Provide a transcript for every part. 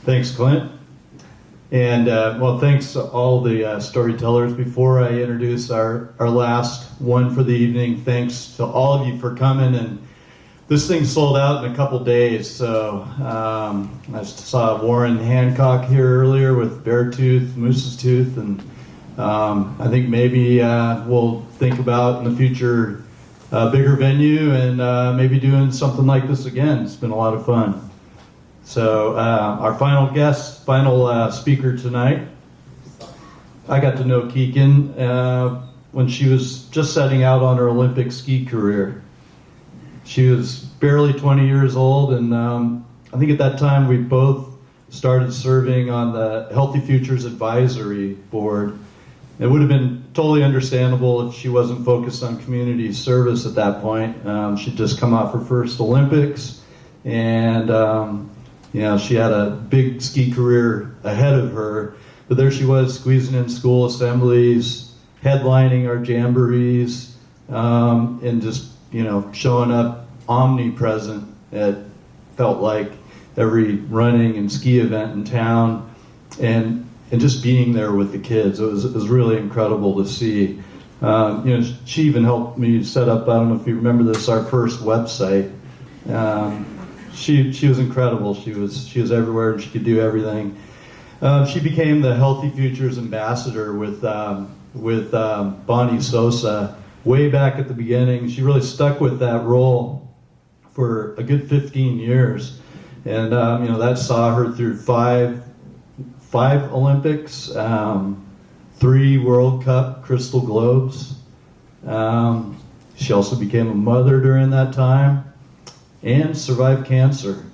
Thanks, Clint. And well, thanks to all the storytellers. Before I introduce our last one for the evening, thanks to all of you for coming. And this thing sold out in a couple days. So I saw Warren Hancock here earlier with Beartooth, Moose's Tooth, and I think maybe we'll think about in the future a bigger venue and maybe doing something like this again. It's been a lot of fun. So our final guest, final speaker tonight, I got to know Kikkan when she was just setting out on her Olympic ski career. She was barely 20 years old, and I think at that time we both started serving on the Healthy Futures Advisory Board. It would have been totally understandable if she wasn't focused on community service at that point. She'd just come off her first Olympics, and she had a big ski career ahead of her. But there she was, squeezing in school assemblies, headlining our jamborees, and just showing up omnipresent at felt like every running and ski event in town, and just being there with the kids. It was really incredible to see. She even helped me set up, I don't know if you remember this, our first website. She was incredible. She was everywhere, and she could do everything. She became the Healthy Futures ambassador with Bonnie Sosa way back at the beginning. She really stuck with that role for a good 15 years, and that saw her through five Olympics, 3 World Cup Crystal Globes. She also became a mother during that time and survived cancer.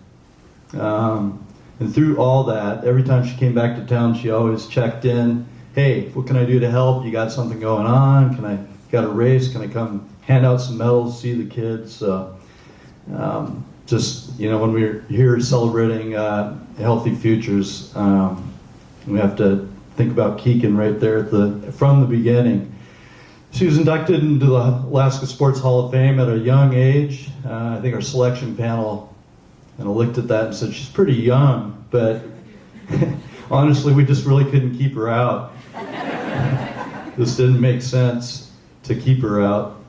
And through all that, every time she came back to town, she always checked in. Hey, what can I do to help? You got something going on? Got a race? Can I come hand out some medals, see the kids? So, when we're here celebrating Healthy Futures, we have to think about Kikkan right there from the beginning. She was inducted into the Alaska Sports Hall of Fame at a young age. I think our selection panel looked at that and said, she's pretty young, but honestly, we just really couldn't keep her out. This didn't make sense to keep her out.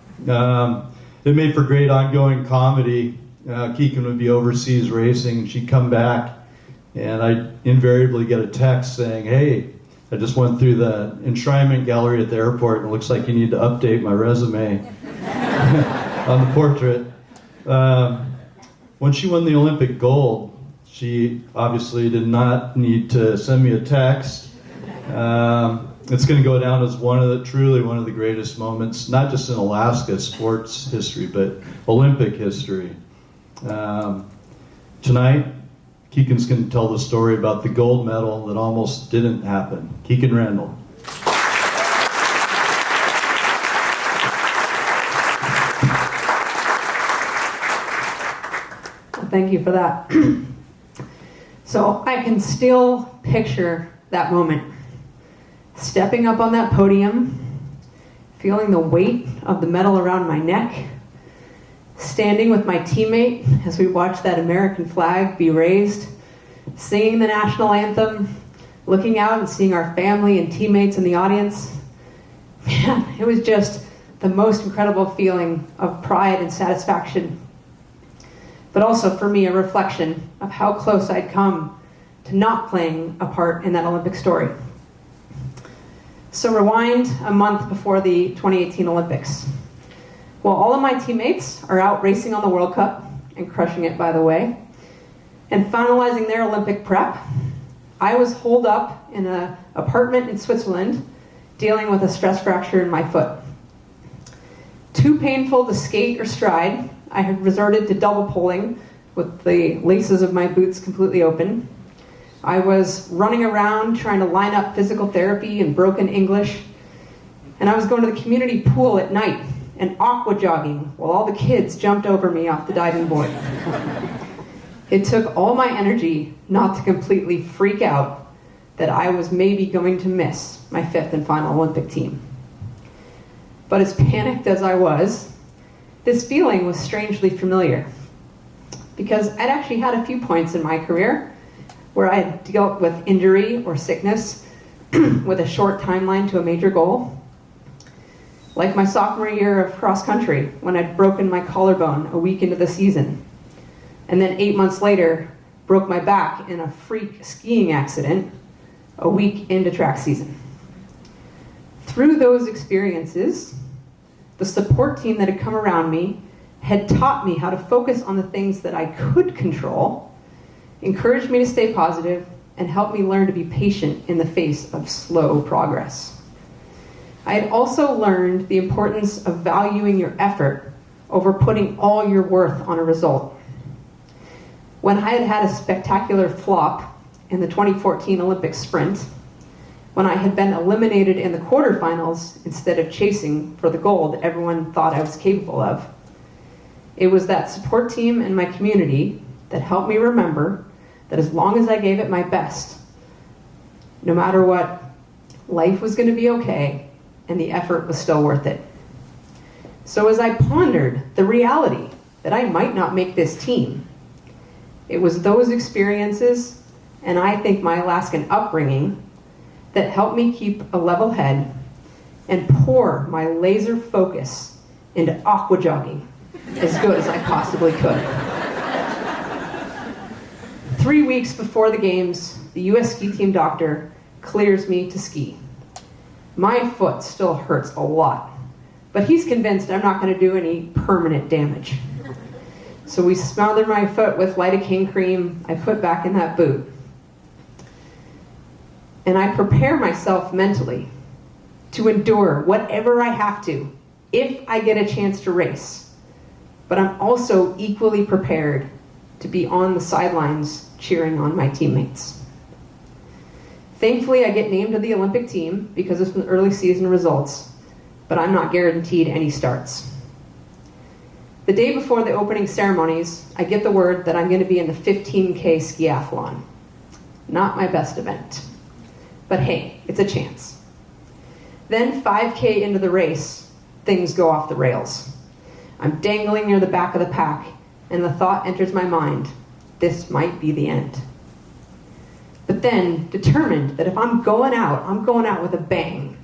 It made for great ongoing comedy. Kikkan would be overseas racing, and she'd come back, and I'd invariably get a text saying, hey, I just went through the enshrinement gallery at the airport, and it looks like you need to update my resume on the portrait. When she won the Olympic gold, she obviously did not need to send me a text. It's going to go down as truly one of the greatest moments, not just in Alaska sports history, but Olympic history. Tonight, Kikkan's going to tell the story about the gold medal that almost didn't happen. Kikkan Randall. Thank you for that. So I can still picture that moment. Stepping up on that podium, feeling the weight of the medal around my neck, standing with my teammate as we watched that American flag be raised, singing the national anthem, looking out and seeing our family and teammates in the audience. Man, it was just the most incredible feeling of pride and satisfaction. But also for me, a reflection of how close I'd come to not playing a part in that Olympic story. So rewind a month before the 2018 Olympics. While all of my teammates are out racing on the World Cup, and crushing it, by the way, and finalizing their Olympic prep, I was holed up in an apartment in Switzerland, dealing with a stress fracture in my foot. Too painful to skate or stride, I had resorted to double poling with the laces of my boots completely open. I was running around trying to line up physical therapy in broken English, and I was going to the community pool at night and aqua jogging while all the kids jumped over me off the diving board. It took all my energy not to completely freak out that I was maybe going to miss my 5th and final Olympic team. But as panicked as I was, this feeling was strangely familiar, because I'd actually had a few points in my career where I had dealt with injury or sickness with a short timeline to a major goal. Like my sophomore year of cross country, when I'd broken my collarbone a week into the season, and then 8 months later, broke my back in a freak skiing accident a week into track season. Through those experiences, the support team that had come around me had taught me how to focus on the things that I could control, encouraged me to stay positive, and helped me learn to be patient in the face of slow progress. I had also learned the importance of valuing your effort over putting all your worth on a result. When I had had a spectacular flop in the 2014 Olympic sprint, when I had been eliminated in the quarterfinals instead of chasing for the gold that everyone thought I was capable of, it was that support team and my community that helped me remember that as long as I gave it my best, no matter what, life was going to be okay and the effort was still worth it. So as I pondered the reality that I might not make this team, it was those experiences, and I think my Alaskan upbringing, that helped me keep a level head and pour my laser focus into aqua jogging as good as I possibly could. 3 weeks before the games, the US ski team doctor clears me to ski. My foot still hurts a lot, but he's convinced I'm not going to do any permanent damage. So we smothered my foot with lidocaine cream. I put back in that boot. And I prepare myself mentally to endure whatever I have to if I get a chance to race. But I'm also equally prepared to be on the sidelines cheering on my teammates. Thankfully, I get named to the Olympic team because of some early season results, but I'm not guaranteed any starts. The day before the opening ceremonies, I get the word that I'm going to be in the 15K skiathlon. Not my best event. But hey, it's a chance. Then 5K into the race, things go off the rails. I'm dangling near the back of the pack, and the thought enters my mind, this might be the end. But then, determined that if I'm going out with a bang.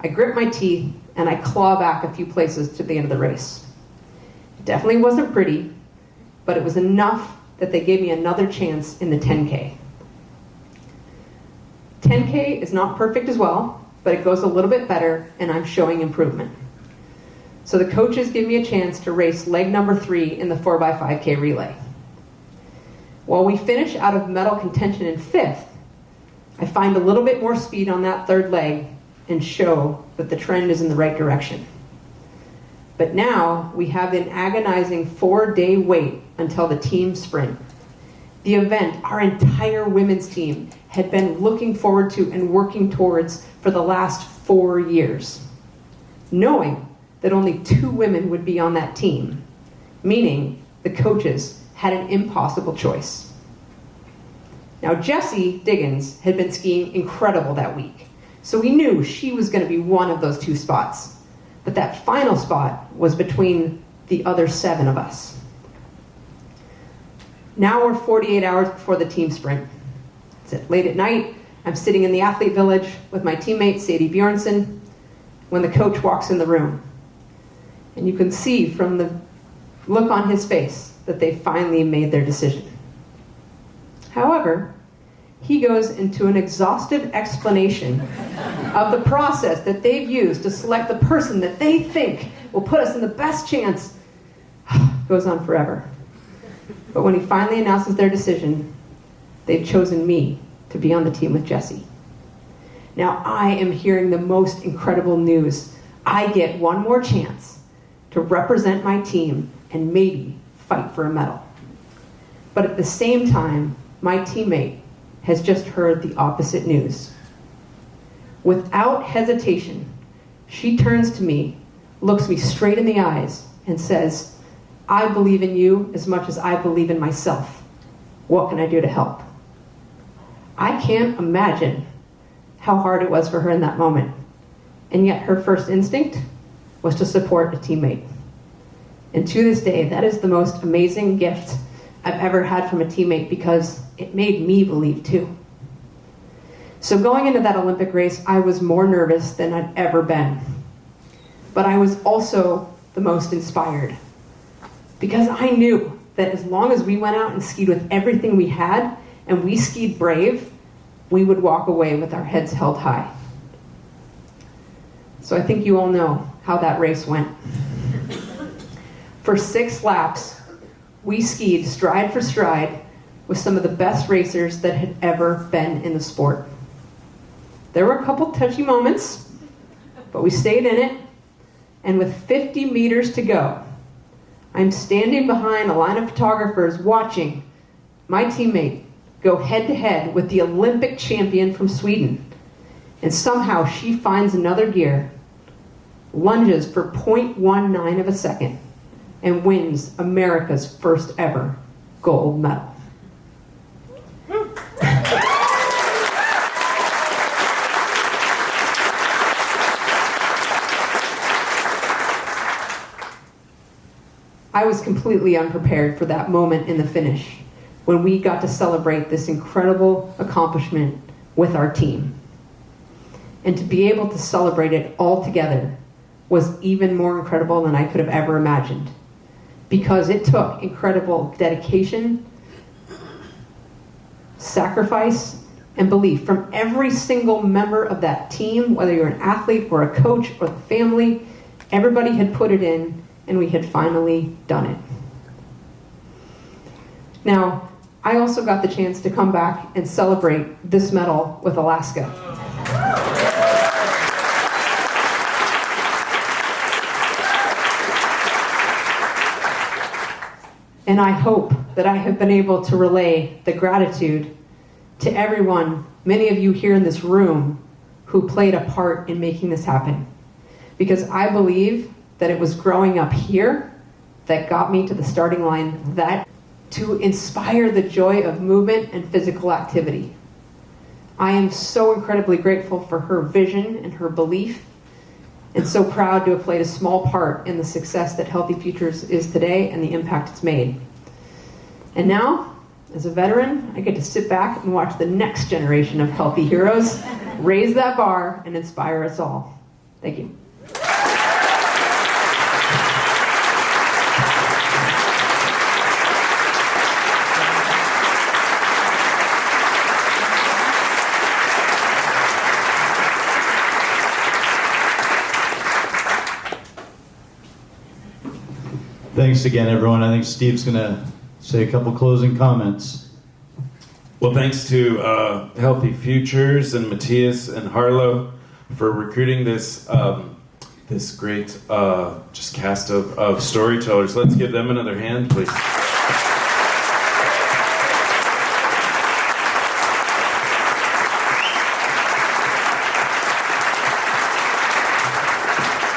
I grip my teeth, and I claw back a few places to the end of the race. It definitely wasn't pretty, but it was enough that they gave me another chance in the 10K. 10K is not perfect as well, but it goes a little bit better, and I'm showing improvement. So the coaches give me a chance to race leg number 3 in the 4x5K relay. While we finish out of medal contention in 5th, I find a little bit more speed on that third leg and show that the trend is in the right direction. But now we have an agonizing 4-day wait until the team sprint. The event our entire women's team had been looking forward to and working towards for the last 4 years, knowing that only 2 women would be on that team, meaning the coaches had an impossible choice. Now, Jessie Diggins had been skiing incredible that week, so we knew she was going to be one of those 2 spots. But that final spot was between the other 7 of us. Now we're 48 hours before the team sprint. It's late at night. I'm sitting in the athlete village with my teammate, Sadie Bjornsson, when the coach walks in the room. And you can see from the look on his face that they finally made their decision. However, he goes into an exhaustive explanation of the process that they've used to select the person that they think will put us in the best chance. Goes on forever. But when he finally announces their decision, they've chosen me to be on the team with Jessie. Now I am hearing the most incredible news. I get one more chance to represent my team and maybe fight for a medal. But at the same time, my teammate has just heard the opposite news. Without hesitation, she turns to me, looks me straight in the eyes, and says, I believe in you as much as I believe in myself. What can I do to help? I can't imagine how hard it was for her in that moment. And yet her first instinct was to support a teammate. And to this day, that is the most amazing gift I've ever had from a teammate because it made me believe too. So going into that Olympic race, I was more nervous than I'd ever been. But I was also the most inspired because I knew that as long as we went out and skied with everything we had and we skied brave, we would walk away with our heads held high. So I think you all know how that race went. For 6 laps, we skied stride for stride with some of the best racers that had ever been in the sport. There were a couple touchy moments, but we stayed in it, and with 50 meters to go, I'm standing behind a line of photographers watching my teammate go head-to-head with the Olympic champion from Sweden, and somehow she finds another gear, lunges for 0.19 of a second, and wins America's first ever gold medal. I was completely unprepared for that moment in the finish when we got to celebrate this incredible accomplishment with our team. And to be able to celebrate it all together was even more incredible than I could have ever imagined, because it took incredible dedication, sacrifice, and belief from every single member of that team, whether you're an athlete or a coach or the family. Everybody had put it in, and we had finally done it. Now, I also got the chance to come back and celebrate this medal with Alaska. And I hope that I have been able to relay the gratitude to everyone, many of you here in this room, who played a part in making this happen. Because I believe that it was growing up here that got me to the starting line, that to inspire the joy of movement and physical activity. I am so incredibly grateful for her vision and her belief, and so proud to have played a small part in the success that Healthy Futures is today and the impact it's made. And now, as a veteran, I get to sit back and watch the next generation of healthy heroes raise that bar and inspire us all. Thank you. Thanks again, everyone. I think Steve's going to say a couple closing comments. Well, thanks to Healthy Futures and Matthias and Harlow for recruiting this this great just cast of storytellers. Let's give them another hand, please.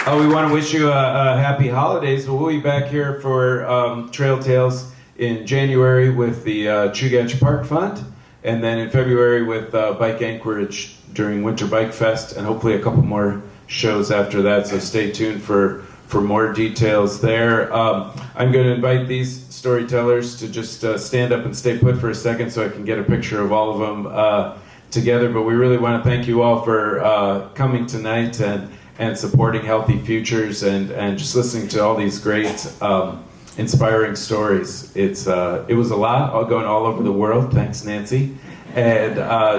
We want to wish you a happy holidays. We'll be back here for Trail Tales in January with the Chugach Park Fund, and then in February with Bike Anchorage during Winter Bike Fest, and hopefully a couple more shows after that, so stay tuned for more details there. I'm going to invite these storytellers to just stand up and stay put for a second so I can get a picture of all of them together, but we really want to thank you all for coming tonight and supporting Healthy Futures and just listening to all these great inspiring stories. It was a lot going all over the world. Thanks, Nancy. And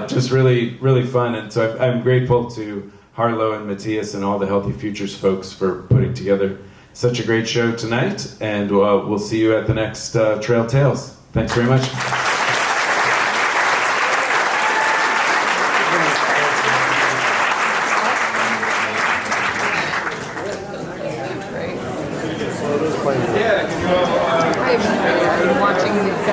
just really, really fun. And so I'm grateful to Harlow and Matthias and all the Healthy Futures folks for putting together such a great show tonight. And we'll see you at the next Trail Tales. Thanks very much. I've been watching the